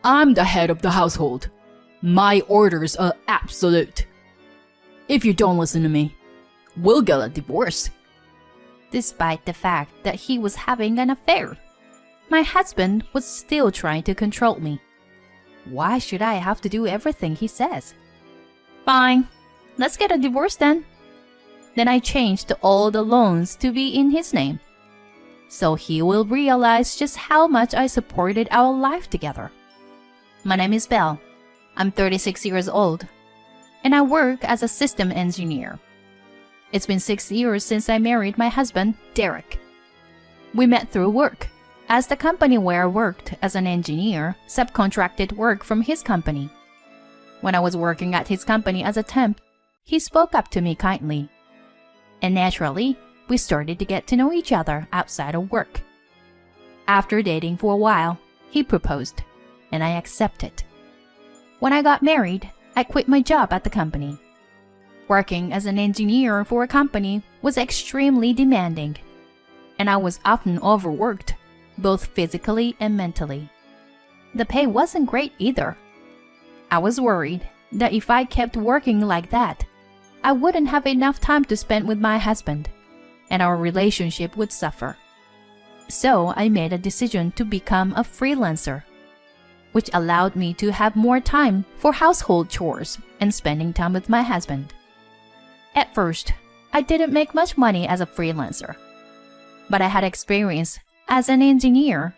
I'm the head of the household. My orders are absolute. If you don't listen to me, we'll get a divorce. Despite the fact that he was having an affair, my husband was still trying to control me. Why should I have to do everything he says? Fine, let's get a divorce then. Then I changed all the loans to be in his name, so he will realize just how much I supported our life together. My name is Belle. I'm 36 years old, and I work as a system engineer. It's been 6 years since I married my husband, Derek. We met through work, as the company where I worked as an engineer subcontracted work from his company. When I was working at his company as a temp, he spoke up to me kindly. And naturally, we started to get to know each other outside of work. After dating for a while, he proposed, and I accepted. When I got married, I quit my job at the company. Working as an engineer for a company was extremely demanding, and I was often overworked, both physically and mentally. The pay wasn't great either. I was worried that if I kept working like that, I wouldn't have enough time to spend with my husband, and our relationship would suffer. So I made a decision to become a freelancer, which allowed me to have more time for household chores and spending time with my husband. At first, I didn't make much money as a freelancer, but I had experience as an engineer.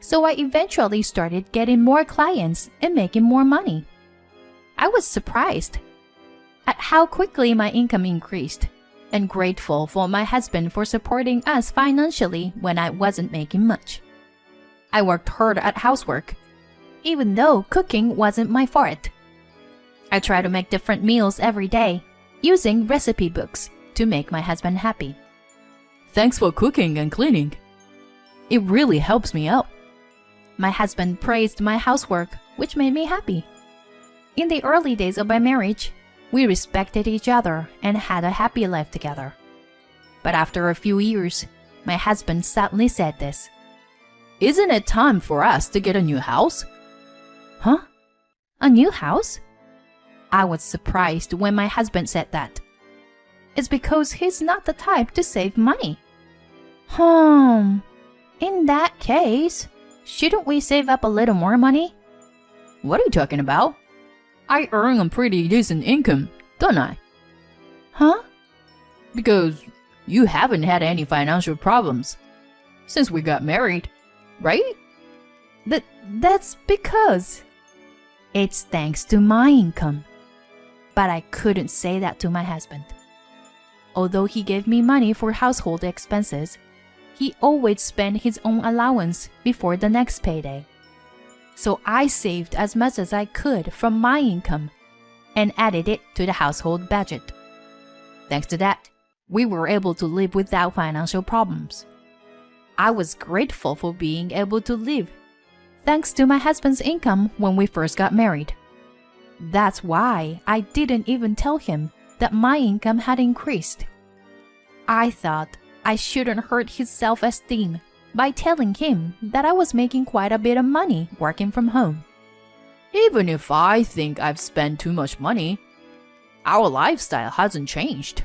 So I eventually started getting more clients and making more money. I was surprised at how quickly my income increased, and grateful for my husband for supporting us financially when I wasn't making much. I worked hard at housework, even though cooking wasn't my forte. I try to make different meals every day, using recipe books to make my husband happy. Thanks for cooking and cleaning. It really helps me out. My husband praised my housework, which made me happy. In the early days of my marriage, we respected each other and had a happy life together. But after a few years, my husband suddenly said this. Isn't it time for us to get a new house? Huh? A new house? I was surprised when my husband said that. It's because he's not the type to save money. In that case, shouldn't we save up a little more money? What are you talking about? I earn a pretty decent income, don't I? Huh? Because you haven't had any financial problems since we got married, right? That's because it's thanks to my income. But I couldn't say that to my husband. Although he gave me money for household expenses, he always spent his own allowance before the next payday. So I saved as much as I could from my income and added it to the household budget. Thanks to that, we were able to live without financial problems. I was grateful for being able to live thanks to my husband's income when we first got married. That's why I didn't even tell him that my income had increased. I thought I shouldn't hurt his self-esteem by telling him that I was making quite a bit of money working from home. Even if I think I've spent too much money, our lifestyle hasn't changed.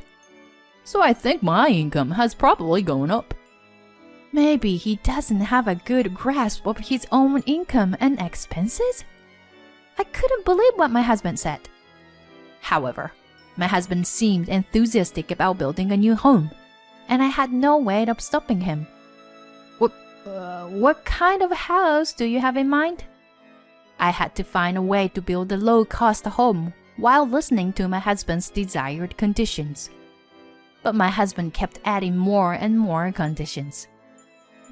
So I think my income has probably gone up. Maybe he doesn't have a good grasp of his own income and expenses? I couldn't believe what my husband said. However, my husband seemed enthusiastic about building a new home, and I had no way of stopping him. What kind of house do you have in mind? I had to find a way to build a low-cost home while listening to my husband's desired conditions. But my husband kept adding more and more conditions.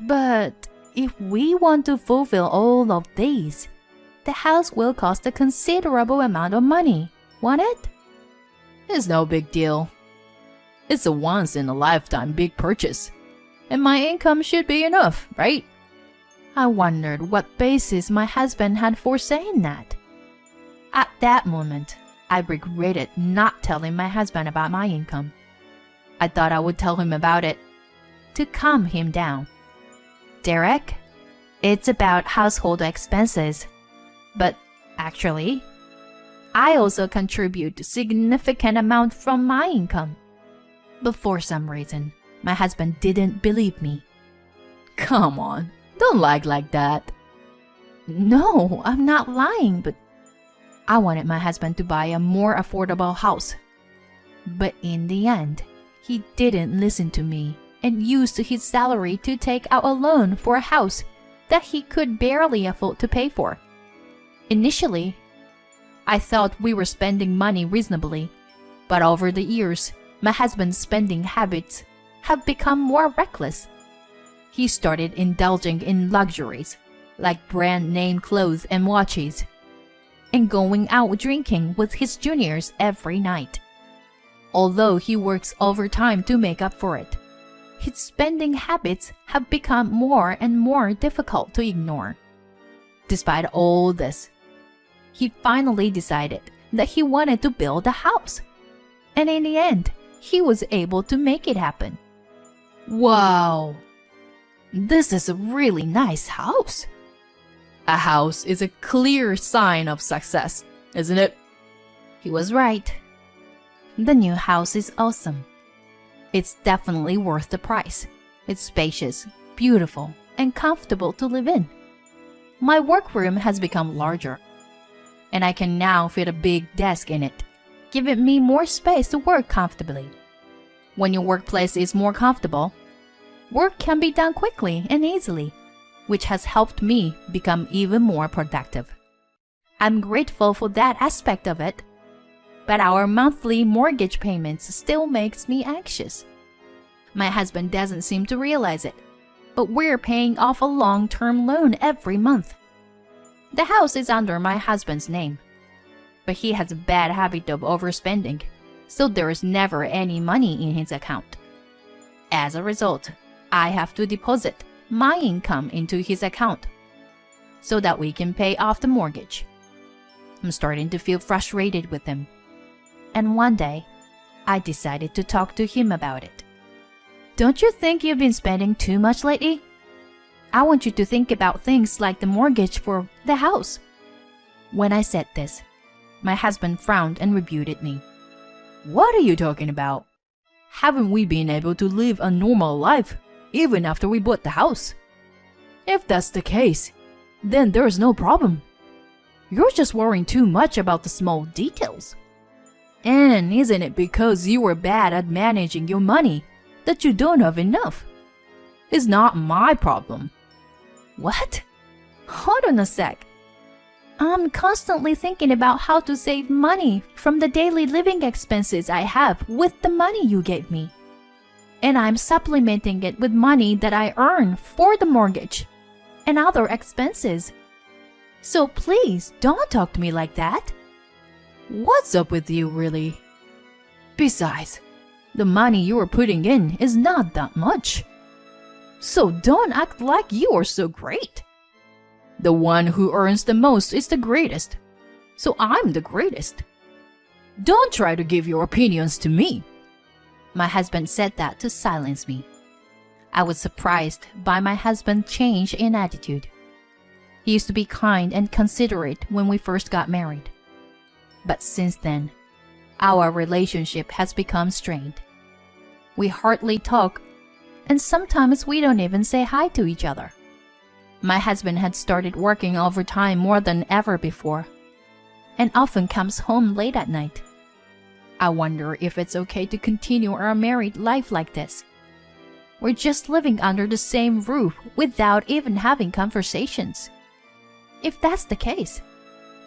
But if we want to fulfill all of these, the house will cost a considerable amount of money, won't it? It's no big deal. It's a once-in-a-lifetime big purchase, and my income should be enough, right? I wondered what basis my husband had for saying that. At that moment, I regretted not telling my husband about my income. I thought I would tell him about it to calm him down. Derek, it's about household expenses, But actually, I also contribute a significant amount from my income. But for some reason, my husband didn't believe me. Come on, don't lie like that. No, I'm not lying, but I wanted my husband to buy a more affordable house. But in the end, he didn't listen to me and used his salary to take out a loan for a house that he could barely afford to pay for. Initially, I thought we were spending money reasonably, but over the years, my husband's spending habits have become more reckless. He started indulging in luxuries, like brand name clothes and watches, and going out drinking with his juniors every night. Although he works overtime to make up for it, his spending habits have become more and more difficult to ignore. Despite all this, he finally decided that he wanted to build a house. And in the end, he was able to make it happen. Wow, this is a really nice house. A house is a clear sign of success, isn't it? He was right. The new house is awesome. It's definitely worth the price. It's spacious, beautiful, and comfortable to live in. My workroom has become larger, and I can now fit a big desk in it, giving me more space to work comfortably. When your workplace is more comfortable, work can be done quickly and easily, which has helped me become even more productive. I'm grateful for that aspect of it, but our monthly mortgage payments still makes me anxious. My husband doesn't seem to realize it, but we're paying off a long-term loan every month. The house is under my husband's name, but he has a bad habit of overspending, so there is never any money in his account. As a result, I have to deposit my income into his account so that we can pay off the mortgage. I'm starting to feel frustrated with him. And one day, I decided to talk to him about it. Don't you think you've been spending too much lately? I want you to think about things like the mortgage for the house. When I said this, my husband frowned and rebuked me. What are you talking about? Haven't we been able to live a normal life even after we bought the house? If that's the case, then there's no problem. You're just worrying too much about the small details. And isn't it because you were bad at managing your money that you don't have enough? It's not my problem. What? Hold on a sec. I'm constantly thinking about how to save money from the daily living expenses I have with the money you gave me. And I'm supplementing it with money that I earn for the mortgage and other expenses. So please don't talk to me like that. What's up with you, really? Besides, the money you are putting in is not that much. So don't act like you are so great. The one who earns the most is the greatest. So I'm the greatest. Don't try to give your opinions to me. My husband said that to silence me. I was surprised by my husband's change in attitude. He used to be kind and considerate when we first got married. But since then, our relationship has become strained. We hardly talk, and sometimes we don't even say hi to each other. My husband had started working overtime more than ever before, and often comes home late at night. I wonder if it's okay to continue our married life like this. We're just living under the same roof without even having conversations. If that's the case,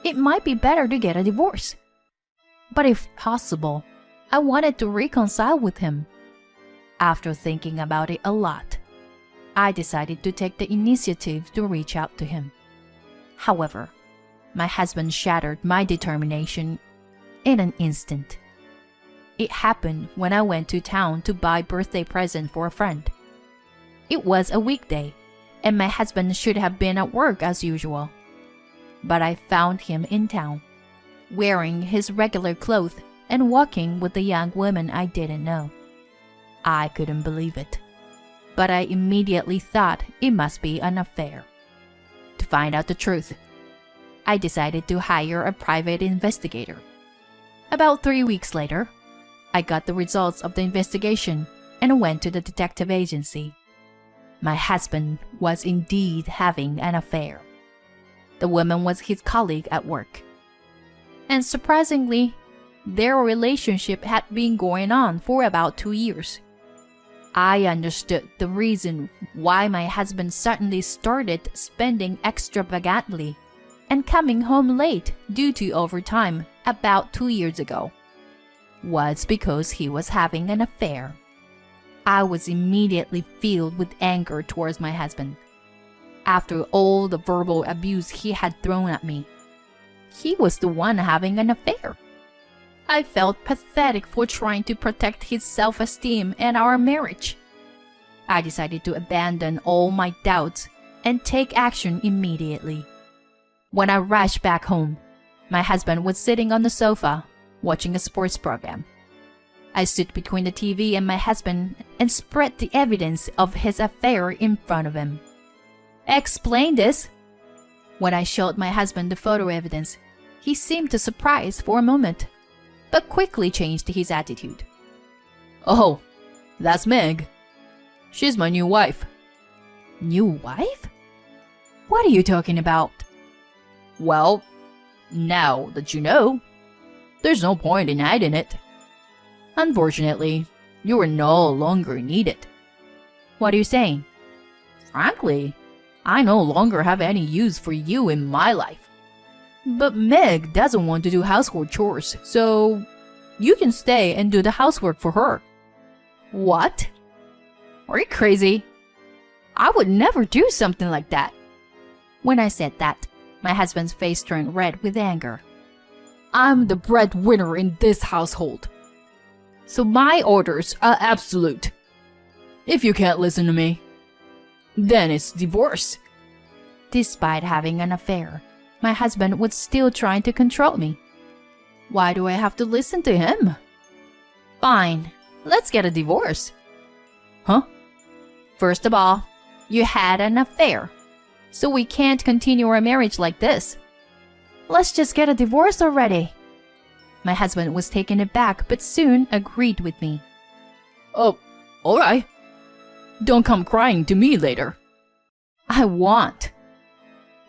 it might be better to get a divorce. But if possible, I wanted to reconcile with him. After thinking about it a lot, I decided to take the initiative to reach out to him. However, my husband shattered my determination in an instant. It happened when I went to town to buy a birthday present for a friend. It was a weekday, and my husband should have been at work as usual. But I found him in town, wearing his regular clothes and walking with a young woman I didn't know. I couldn't believe it, but I immediately thought it must be an affair. To find out the truth, I decided to hire a private investigator. About 3 weeks later, I got the results of the investigation and went to the detective agency. My husband was indeed having an affair. The woman was his colleague at work. And surprisingly, their relationship had been going on for about 2 years. I understood the reason why my husband suddenly started spending extravagantly and coming home late due to overtime about 2 years ago was because he was having an affair. I was immediately filled with anger towards my husband. After all the verbal abuse he had thrown at me, he was the one having an affair. I felt pathetic for trying to protect his self-esteem and our marriage. I decided to abandon all my doubts and take action immediately. When I rushed back home, my husband was sitting on the sofa watching a sports program. I stood between the TV and my husband and spread the evidence of his affair in front of him. "Explain this." When I showed my husband the photo evidence, he seemed surprised for a moment, but quickly changed his attitude. "Oh, that's Meg. She's my new wife." "New wife? What are you talking about?" "Well, now that you know, there's no point in hiding it. Unfortunately, you are no longer needed." "What are you saying?" "Frankly, I no longer have any use for you in my life. But Meg doesn't want to do household chores, so you can stay and do the housework for her." "What? Are you crazy? I would never do something like that." When I said that, my husband's face turned red with anger. "I'm the breadwinner in this household, so my orders are absolute. If you can't listen to me, then it's divorce." Despite having an affair, my husband was still trying to control me. Why do I have to listen to him? "Fine, let's get a divorce." Huh? "First of all, you had an affair, so we can't continue our marriage like this. Let's just get a divorce already." My husband was taken aback but soon agreed with me. "Oh, all right. Don't come crying to me later." "I won't.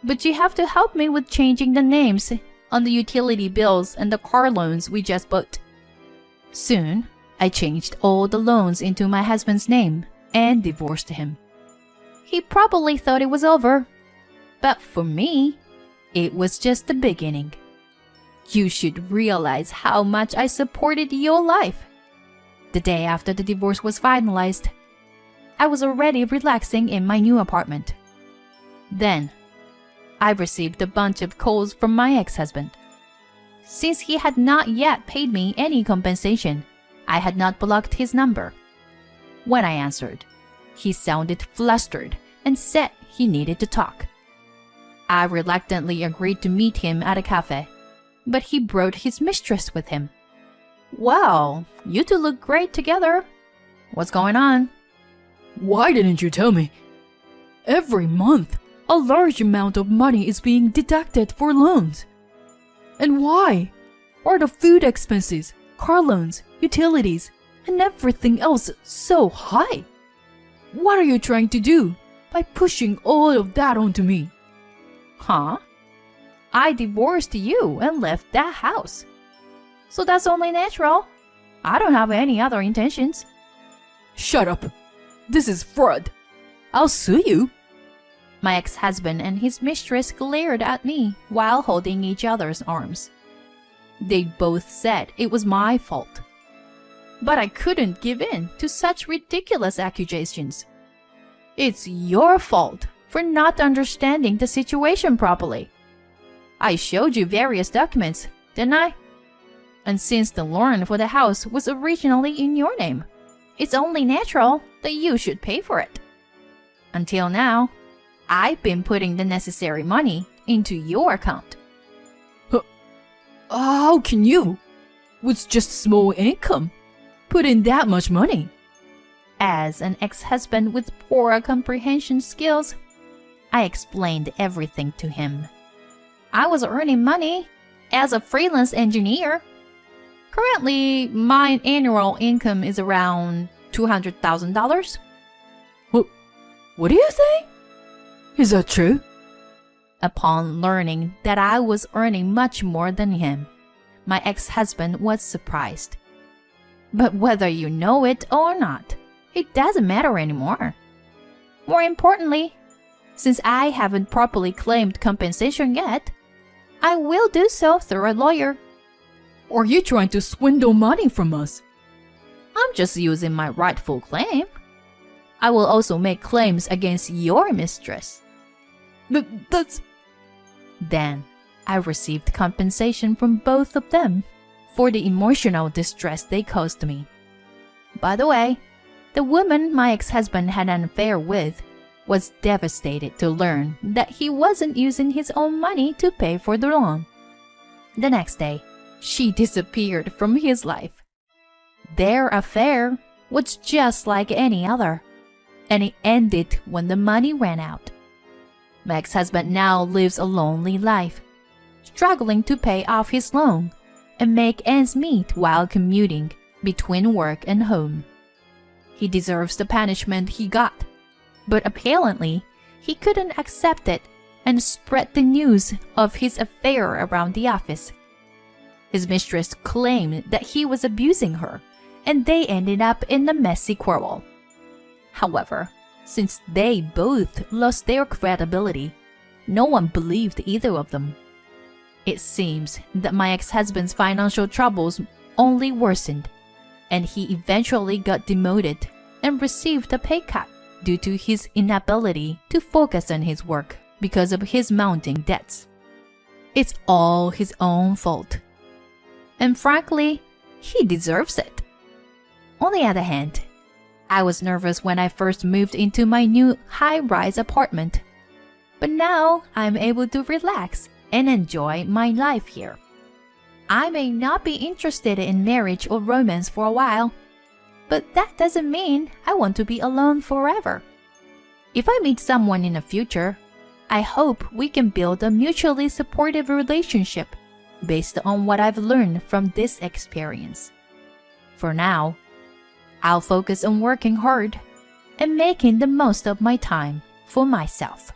But you have to help me with changing the names on the utility bills and the car loans we just bought." Soon, I changed all the loans into my husband's name and divorced him. He probably thought it was over, but for me, it was just the beginning. You should realize how much I supported your life. The day after the divorce was finalized, I was already relaxing in my new apartment. Then, I received a bunch of calls from my ex-husband. Since he had not yet paid me any compensation, I had not blocked his number. When I answered, he sounded flustered and said he needed to talk. I reluctantly agreed to meet him at a cafe, but he brought his mistress with him. "Well, you two look great together. What's going on?" "Why didn't you tell me? Every month, a large amount of money is being deducted for loans. And why are the food expenses, car loans, utilities, and everything else so high? What are you trying to do by pushing all of that onto me?" "Huh? I divorced you and left that house. So that's only natural. I don't have any other intentions." "Shut up. This is fraud. I'll sue you." My ex-husband and his mistress glared at me while holding each other's arms. They both said it was my fault. But I couldn't give in to such ridiculous accusations. "It's your fault for not understanding the situation properly. I showed you various documents, didn't I? And since the loan for the house was originally in your name, it's only natural that you should pay for it. Until now, I've been putting the necessary money into your account." How can you, with just small income, put in that much money? As an ex-husband with poor comprehension skills, I explained everything to him. I was earning money as a freelance engineer. Currently, my annual income is around $200,000. What do you say? Is that true? Upon learning that I was earning much more than him, my ex-husband was surprised. But whether you know it or not, it doesn't matter anymore. More importantly, since I haven't properly claimed compensation yet, I will do so through a lawyer. Are you trying to swindle money from us? I'm just using my rightful claim. I will also make claims against your mistress. That's... Then, I received compensation from both of them for the emotional distress they caused me. By the way, the woman my ex-husband had an affair with was devastated to learn that he wasn't using his own money to pay for the loan. The next day, she disappeared from his life. Their affair was just like any other, and it ended when the money ran out. My ex-husband now lives a lonely life, struggling to pay off his loan and make ends meet while commuting between work and home. He deserves the punishment he got, but apparently he couldn't accept it and spread the news of his affair around the office. His mistress claimed that he was abusing her, and they ended up in a messy quarrel. However, since they both lost their credibility, no one believed either of them. It seems that my ex-husband's financial troubles only worsened, and he eventually got demoted and received a pay cut due to his inability to focus on his work because of his mounting debts. It's all his own fault. And frankly, he deserves it. On the other hand, I was nervous when I first moved into my new high-rise apartment. But now I'm able to relax and enjoy my life here. I may not be interested in marriage or romance for a while, but that doesn't mean I want to be alone forever. If I meet someone in the future, I hope we can build a mutually supportive relationship based on what I've learned from this experience. For now, I'll focus on working hard and making the most of my time for myself.